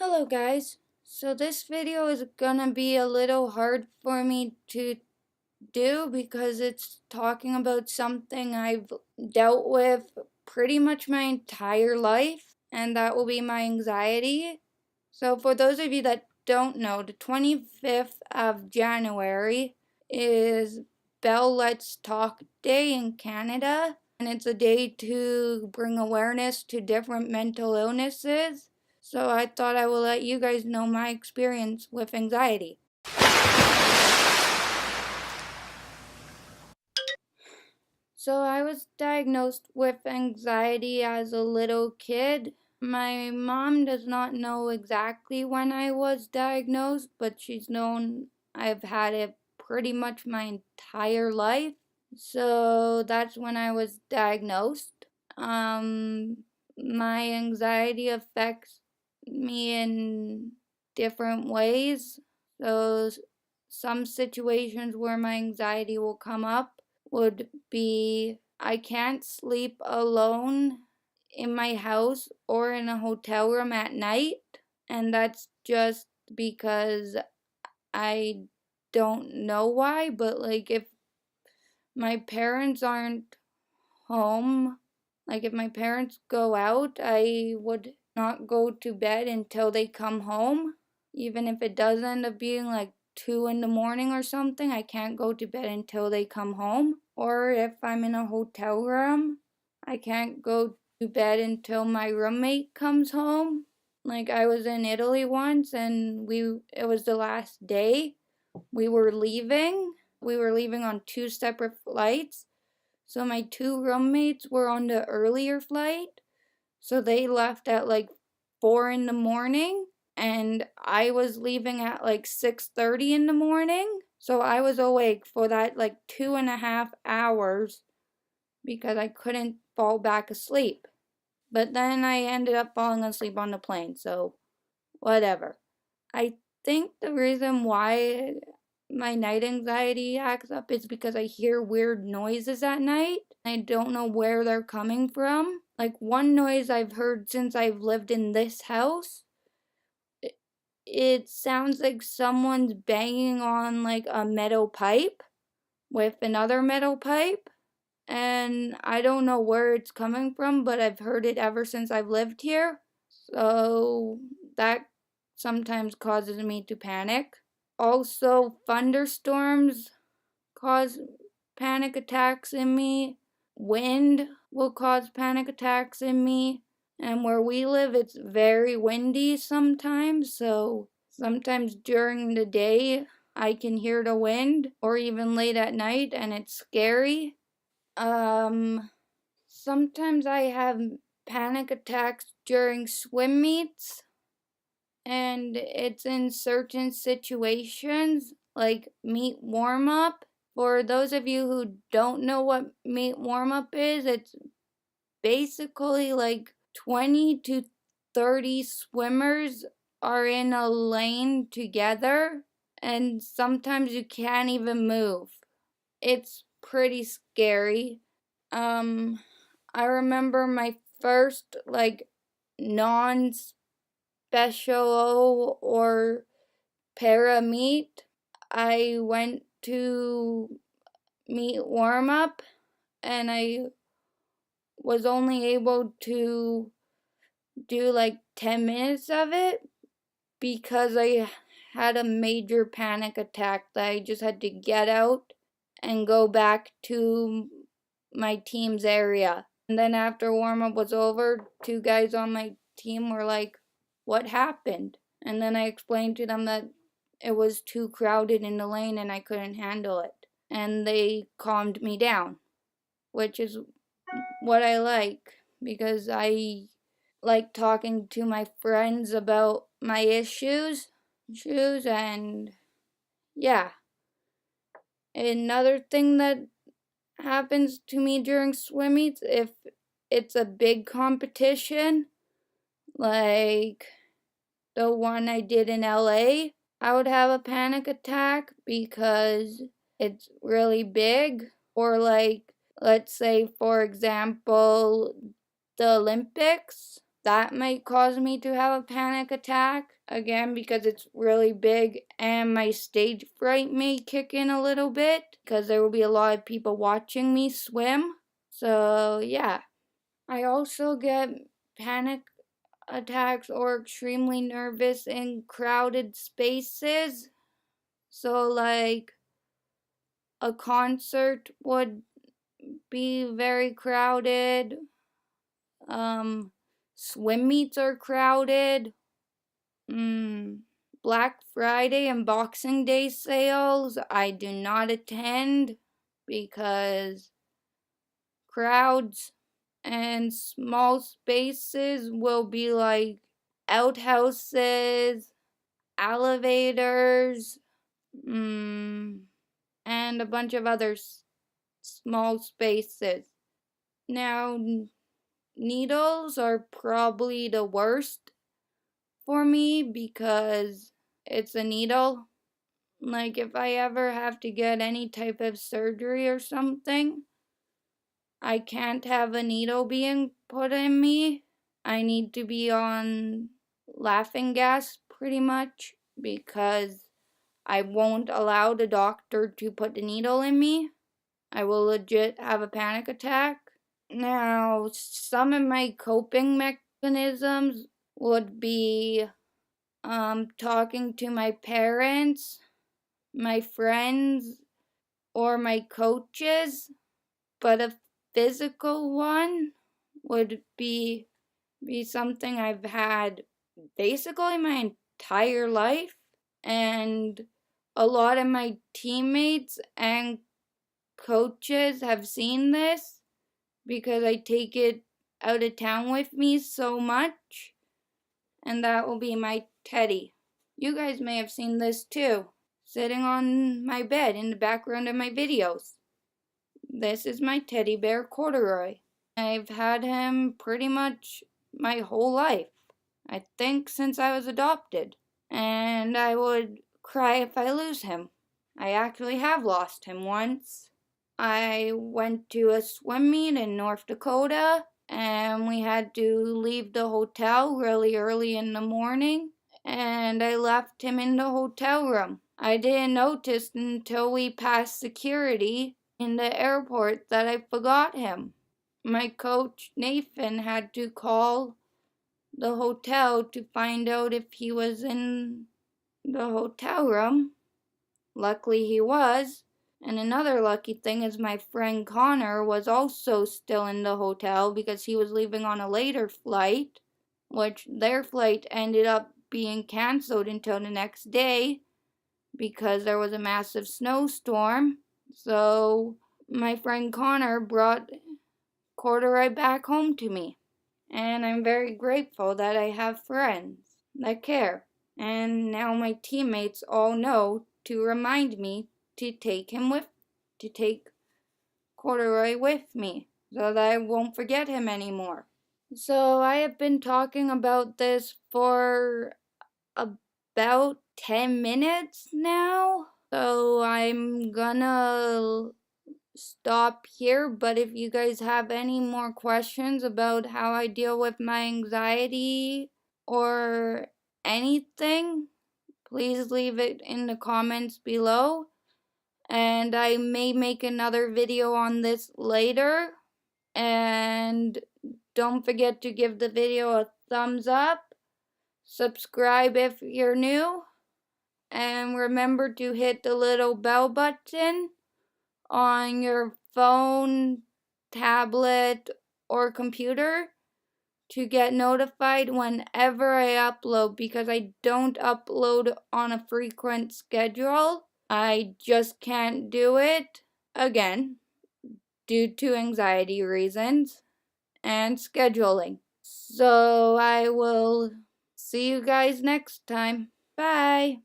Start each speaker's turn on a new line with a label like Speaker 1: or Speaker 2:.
Speaker 1: Hello guys, so this video is gonna be a little hard for me to do because it's talking about something I've dealt with pretty much my entire life, and that will be my anxiety. So for those of you that don't know, the 25th of January is Bell Let's Talk Day in Canada, and it's a day to bring awareness to different mental illnesses. So I thought I will let you guys know my experience with anxiety. So I was diagnosed with anxiety as a little kid. My mom does not know exactly when I was diagnosed, but she's known I've had it pretty much my entire life. So that's when I was diagnosed. My anxiety affects me in different ways. So some situations where my anxiety will come up would be I can't sleep alone in my house or in a hotel room at night, and that's just because I don't know why, but like if my parents aren't home, like if my parents go out, I would not go to bed until they come home. Even if it does end up being like 2 in the morning or something, I can't go to bed until they come home. Or if I'm in a hotel room, I can't go to bed until my roommate comes home. Like I was in Italy once and it was the last day. We were leaving. We were leaving on 2 separate flights. So my 2 roommates were on the earlier flight. So they left at like 4 in the morning and I was leaving at like 6:30 in the morning. So I was awake for that like 2.5 hours because I couldn't fall back asleep. But then I ended up falling asleep on the plane, so whatever. I think the reason why my night anxiety acts up is because I hear weird noises at night. I don't know where they're coming from. Like one noise I've heard since I've lived in this house, it sounds like someone's banging on like a metal pipe with another metal pipe. And I don't know where it's coming from, but I've heard it ever since I've lived here. So that sometimes causes me to panic. Also, thunderstorms cause panic attacks in me. Wind will cause panic attacks in me. And where we live, it's very windy sometimes. So sometimes during the day, I can hear the wind, or even late at night, and it's scary. Sometimes I have panic attacks during swim meets, and it's in certain situations like meet warm up. For those of you who don't know what meet warm up is, it's basically like 20 to 30 swimmers are in a lane together, and sometimes you can't even move. It's pretty scary. I remember my first like non special or para meet. I went to meet warm up and I was only able to do like 10 minutes of it because I had a major panic attack that I just had to get out and go back to my team's area. And then after warm up was over, 2 guys on my team were like, "What happened?" And then I explained to them that it was too crowded in the lane and I couldn't handle it. And they calmed me down, which is what I like because I like talking to my friends about my issues and yeah. Another thing that happens to me during swim meets, if it's a big competition like the one I did in LA, I would have a panic attack because it's really big. Or like, let's say for example, the Olympics. that might cause me to have a panic attack again because it's really big, and my stage fright may kick in a little bit because there will be a lot of people watching me swim. So, yeah. I also get panic attacks or extremely nervous in crowded spaces. So, like, a concert would be very crowded. Swim meets are crowded. Black Friday and Boxing Day sales I do not attend because crowds and small spaces will be like outhouses, elevators, and a bunch of other small spaces. Now, needles are probably the worst for me because it's a needle. Like, if I ever have to get any type of surgery or something, I can't have a needle being put in me. I need to be on laughing gas pretty much because I won't allow the doctor to put the needle in me. I will legit have a panic attack. Now, some of my coping mechanisms would be talking to my parents, my friends, or my coaches, but a physical one would be something I've had basically my entire life, and a lot of my teammates and coaches have seen this because I take it out of town with me so much, and that will be my teddy. You guys may have seen this too, sitting on my bed in the background of my videos. This is my teddy bear Corduroy. I've had him pretty much my whole life. I think since I was adopted. And I would cry if I lose him. I actually have lost him once. I went to a swim meet in North Dakota, and we had to leave the hotel really early in the morning, and I left him in the hotel room. I didn't notice until we passed security in the airport that I forgot him. My coach, Nathan, had to call the hotel to find out if he was in the hotel room. Luckily, he was. And another lucky thing is my friend Connor was also still in the hotel because he was leaving on a later flight, which their flight ended up being canceled until the next day because there was a massive snowstorm. So my friend Connor brought Corduroy back home to me. And I'm very grateful that I have friends that care. And now my teammates all know to remind me to take Corduroy with me so that I won't forget him anymore. So I have been talking about this for about 10 minutes now. So I'm gonna stop here, but if you guys have any more questions about how I deal with my anxiety or anything, please leave it in the comments below, and I may make another video on this later. And don't forget to give the video a thumbs up, subscribe if you're new, and remember to hit the little bell button on your phone, tablet, or computer to get notified whenever I upload, because I don't upload on a frequent schedule. I just can't do it, again, due to anxiety reasons and scheduling. So I will see you guys next time. Bye.